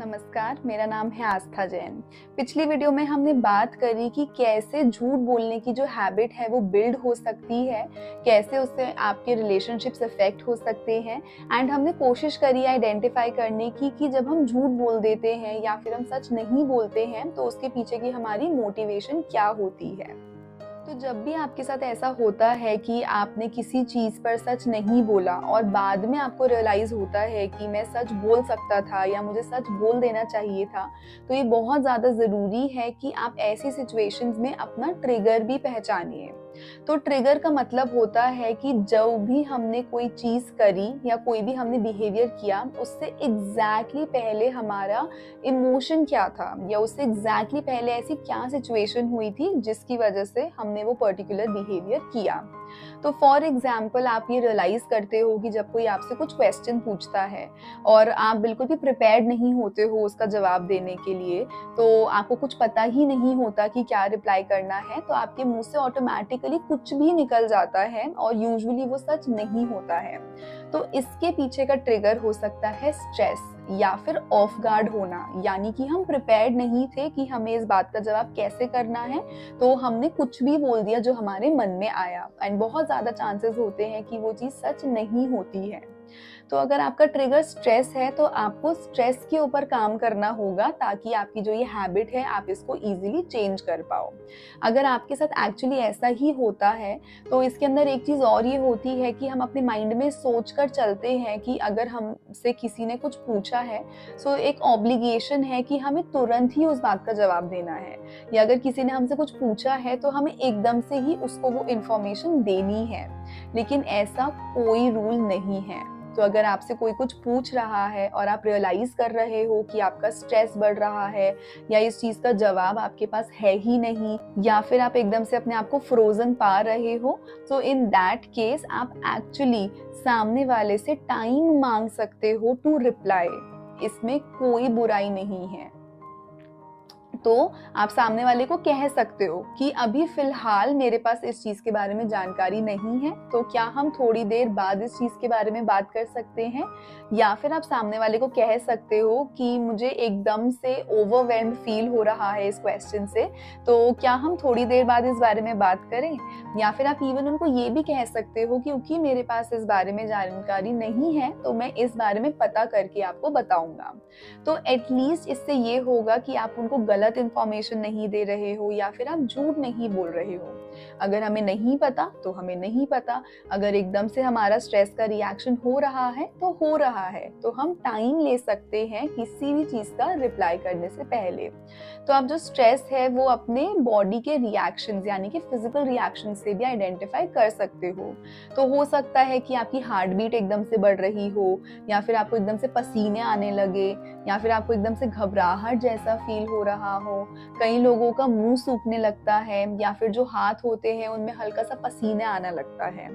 नमस्कार, मेरा नाम है आस्था जैन। पिछली वीडियो में हमने बात करी कि कैसे झूठ बोलने की जो हैबिट है वो बिल्ड हो सकती है, कैसे उससे आपके रिलेशनशिप्स इफेक्ट हो सकते हैं एंड हमने कोशिश करी आइडेंटिफाई करने की कि जब हम झूठ बोल देते हैं या फिर हम सच नहीं बोलते हैं तो उसके पीछे की हमारी मोटिवेशन क्या होती है। तो जब भी आपके साथ ऐसा होता है कि आपने किसी चीज़ पर सच नहीं बोला और बाद में आपको रियलाइज़ होता है कि मैं सच बोल सकता था या मुझे सच बोल देना चाहिए था, तो ये बहुत ज़्यादा ज़रूरी है कि आप ऐसी सिचुएशंस में अपना ट्रिगर भी पहचानिए। तो ट्रिगर का मतलब होता है कि जब भी हमने कोई चीज़ करी या कोई भी हमने बिहेवियर किया, उससे एग्जैक्टली पहले हमारा इमोशन क्या था या उससे एग्जैक्टली पहले ऐसी क्या सिचुएशन हुई थी जिसकी वजह से हमने वो पर्टिकुलर बिहेवियर किया। तो फॉर एग्जाम्पल आप ये रियलाइज करते हो कि जब कोई आपसे कुछ क्वेश्चन पूछता है और आप बिल्कुल भी प्रिपेयर्ड नहीं होते हो उसका जवाब देने के लिए, तो आपको कुछ पता ही नहीं होता कि क्या रिप्लाई करना है, तो आपके मुंह से ऑटोमेटिकली कुछ भी निकल जाता है और यूजुअली वो सच नहीं होता है। तो इसके पीछे का ट्रिगर हो सकता है स्ट्रेस या फिर ऑफ गार्ड होना, यानी कि हम प्रिपेयर्ड नहीं थे कि हमें इस बात का जवाब कैसे करना है, तो हमने कुछ भी बोल दिया जो हमारे मन में आया एंड बहुत ज्यादा चांसेस होते हैं कि वो चीज सच नहीं होती है। तो अगर आपका ट्रिगर स्ट्रेस है तो आपको स्ट्रेस के ऊपर काम करना होगा ताकि आपकी जो ये हैबिट है आप इसको इजीली चेंज कर पाओ। अगर आपके साथ एक्चुअली ऐसा ही होता है तो इसके अंदर एक चीज और ये होती है कि हम अपने माइंड में सोच कर चलते हैं कि अगर हमसे किसी ने कुछ पूछा है सो एक ऑब्लिगेशन है कि हमें तुरंत ही उस बात का जवाब देना है, या अगर किसी ने हमसे कुछ पूछा है तो हमें एकदम से ही उसको वो इंफॉर्मेशन देनी है। लेकिन ऐसा कोई रूल नहीं है। तो अगर आपसे कोई कुछ पूछ रहा है और आप रियलाइज कर रहे हो कि आपका स्ट्रेस बढ़ रहा है या इस चीज का जवाब आपके पास है ही नहीं, या फिर आप एकदम से अपने आप को फ्रोजन पा रहे हो, तो इन दैट केस आप एक्चुअली सामने वाले से टाइम मांग सकते हो टू रिप्लाई। इसमें कोई बुराई नहीं है। तो आप सामने वाले को कह सकते हो कि अभी फिलहाल मेरे पास इस चीज के बारे में जानकारी नहीं है, तो क्या हम थोड़ी देर बाद इस चीज के बारे में बात कर सकते हैं। या फिर आप सामने वाले को कह सकते हो कि मुझे एकदम से ओवरवेल्म्ड फील हो रहा है इस क्वेश्चन से, तो क्या हम थोड़ी देर बाद इस बारे में बात करें। या फिर आप इवन उनको ये भी कह सकते हो कि क्योंकि मेरे पास इस बारे में जानकारी नहीं है तो मैं इस बारे में पता करके आपको बताऊंगा। तो एटलीस्ट इससे ये होगा कि आप उनको गलत इंफॉर्मेशन नहीं दे रहे हो या फिर आप झूठ नहीं बोल रहे हो। अगर हमें नहीं पता तो हमें नहीं पता, अगर एकदम से हमारा स्ट्रेस का रिएक्शन हो रहा है तो हो रहा है, तो हम टाइम ले सकते हैं किसी भी चीज का रिप्लाई करने से पहले। तो आप जो स्ट्रेस है वो अपने बॉडी के रिएक्शंस यानी कि फिजिकल रिएक्शन से भी आइडेंटिफाई कर सकते हो। तो हो सकता है कि आपकी हार्ट बीट एकदम से बढ़ रही हो, या फिर आपको एकदम से पसीने आने लगे, या फिर आपको एकदम से घबराहट जैसा फील हो रहा हो। कई लोगों का मुंह सूखने लगता है या फिर जो हाथ होते हैं उनमें हल्का सा पसीने आने लगता है।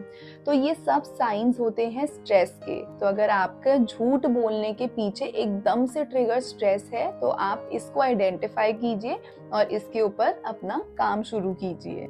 तो ये सब साइंस होते हैं स्ट्रेस के। तो अगर आपका झूठ बोलने के पीछे एकदम से ट्रिगर स्ट्रेस है तो आप इसको आइडेंटिफाई कीजिए और इसके ऊपर अपना काम शुरू कीजिए।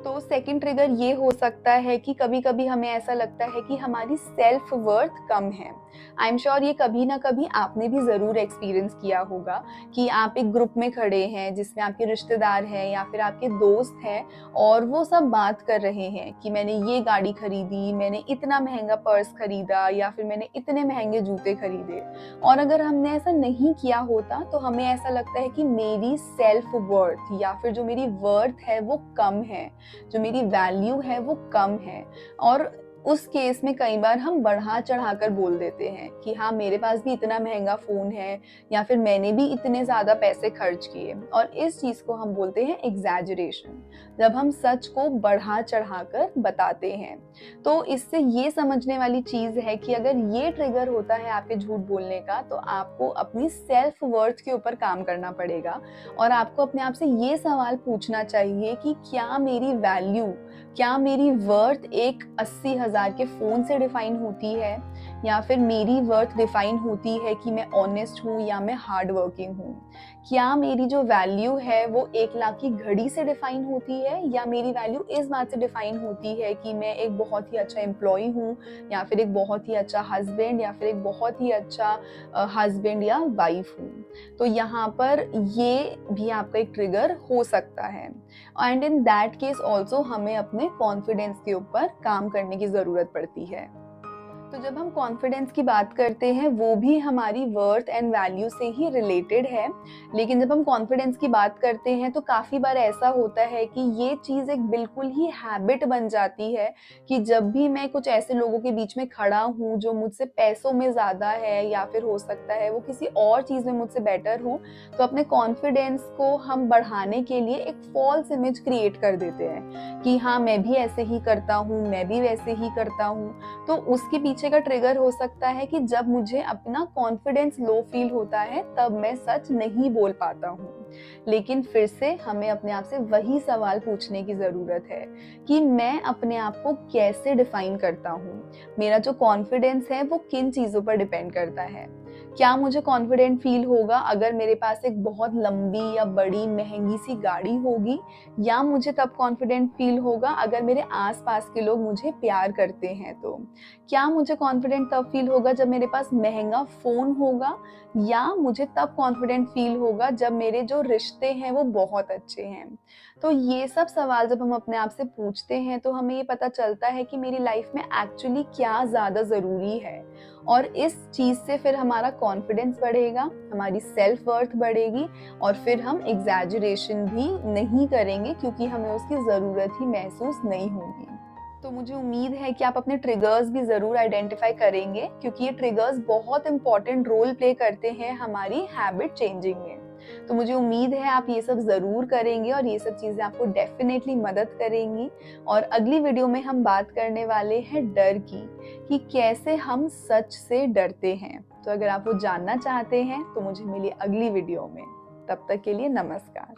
तो सेकंड ट्रिगर ये हो सकता है कि कभी कभी हमें ऐसा लगता है कि हमारी सेल्फ वर्थ कम है। आई एम श्योर ये कभी ना कभी आपने भी जरूर एक्सपीरियंस किया होगा कि आप एक ग्रुप में खड़े हैं जिसमें आपके रिश्तेदार हैं या फिर आपके दोस्त हैं और वो सब बात कर रहे हैं कि मैंने ये गाड़ी खरीदी, मैंने इतना महंगा पर्स खरीदा या फिर मैंने इतने महंगे जूते खरीदे। और अगर हमने ऐसा नहीं किया होता तो हमें ऐसा लगता है कि मेरी सेल्फ वर्थ या फिर जो मेरी वर्थ है वो कम है, जो मेरी वैल्यू है वो कम है। और उस केस में कई बार हम बढ़ा चढ़ाकर बोल देते हैं कि हाँ मेरे पास भी इतना महंगा फोन है या फिर मैंने भी इतने ज्यादा पैसे खर्च किए, और इस चीज को हम बोलते हैं एग्जैजरेशन, जब हम सच को बढ़ा चढ़ाकर बताते हैं। तो इससे ये समझने वाली चीज है कि अगर ये ट्रिगर होता है आपके झूठ बोलने का तो आपको अपनी सेल्फ वर्थ के ऊपर काम करना पड़ेगा और आपको अपने आप से ये सवाल पूछना चाहिए कि क्या मेरी वैल्यू, क्या मेरी वर्थ एक 80,000 के फोन से डिफाइन होती है, या फिर मेरी वर्थ डिफाइन होती है कि मैं ऑनेस्ट हूँ या मैं हार्ड वर्किंग हूँ? क्या मेरी जो वैल्यू है वो 1 लाख की घड़ी से डिफाइन होती है, या मेरी वैल्यू इस बात से डिफाइन होती है कि मैं एक बहुत ही अच्छा एम्प्लॉय हूँ, या फिर एक बहुत ही अच्छा हस्बैंड, या फिर एक बहुत ही अच्छा हस्बैंड या वाइफ हूँ? तो यहाँ पर ये भी आपका एक ट्रिगर हो सकता है। And in that case also हमें अपने कॉन्फिडेंस के ऊपर काम करने की ज़रूरत पड़ती है। तो जब हम कॉन्फिडेंस की बात करते हैं वो भी हमारी वर्थ एंड वैल्यू से ही रिलेटेड है, लेकिन जब हम कॉन्फिडेंस की बात करते हैं तो काफ़ी बार ऐसा होता है कि ये चीज़ एक बिल्कुल ही हैबिट बन जाती है कि जब भी मैं कुछ ऐसे लोगों के बीच में खड़ा हूँ जो मुझसे पैसों में ज़्यादा है, या फिर हो सकता है वो किसी और चीज़ में मुझसे बेटर हो, तो अपने कॉन्फिडेंस को हम बढ़ाने के लिए एक फॉल्स इमेज क्रिएट कर देते हैं कि हाँ मैं भी ऐसे ही करता हूँ, मैं भी वैसे ही करता हूँ। तो उसके पीछे का ट्रिगर हो सकता है कि जब मुझे अपना कॉन्फिडेंस लो फील होता है तब मैं सच नहीं बोल पाता हूँ। लेकिन फिर से हमें अपने आप से वही सवाल पूछने की जरूरत है कि मैं अपने आप को कैसे डिफाइन करता हूँ? मेरा जो कॉन्फिडेंस है वो किन चीजों पर डिपेंड करता है? क्या मुझे कॉन्फिडेंट फील होगा अगर मेरे पास एक बहुत लंबी या बड़ी महंगी सी गाड़ी होगी, या मुझे तब कॉन्फिडेंट फील होगा अगर मेरे आसपास के लोग मुझे प्यार करते हैं? तो क्या मुझे कॉन्फिडेंट तब फील होगा जब मेरे पास महंगा फोन होगा, या मुझे तब कॉन्फिडेंट फील होगा जब मेरे जो रिश्ते हैं वो बहुत अच्छे हैं? तो ये सब सवाल जब हम अपने आप से पूछते हैं तो हमें ये पता चलता है कि मेरी लाइफ में एक्चुअली क्या ज़्यादा ज़रूरी है, और इस चीज़ से फिर हमारा कॉन्फिडेंस बढ़ेगा, हमारी सेल्फ वर्थ बढ़ेगी, और फिर हम एग्जैजरेशन भी नहीं करेंगे क्योंकि हमें उसकी ज़रूरत ही महसूस नहीं होगी। तो मुझे उम्मीद है कि आप अपने ट्रिगर्स भी ज़रूर आइडेंटिफाई करेंगे, क्योंकि ये ट्रिगर्स बहुत इंपॉर्टेंट रोल प्ले करते हैं हमारी हैबिट चेंजिंग में। तो मुझे उम्मीद है आप ये सब ज़रूर करेंगे और ये सब चीज़ें आपको डेफिनेटली मदद करेंगी। और अगली वीडियो में हम बात करने वाले हैं डर की, कि कैसे हम सच से डरते हैं। तो अगर आप वो जानना चाहते हैं तो मुझे मिलिए अगली वीडियो में। तब तक के लिए नमस्कार।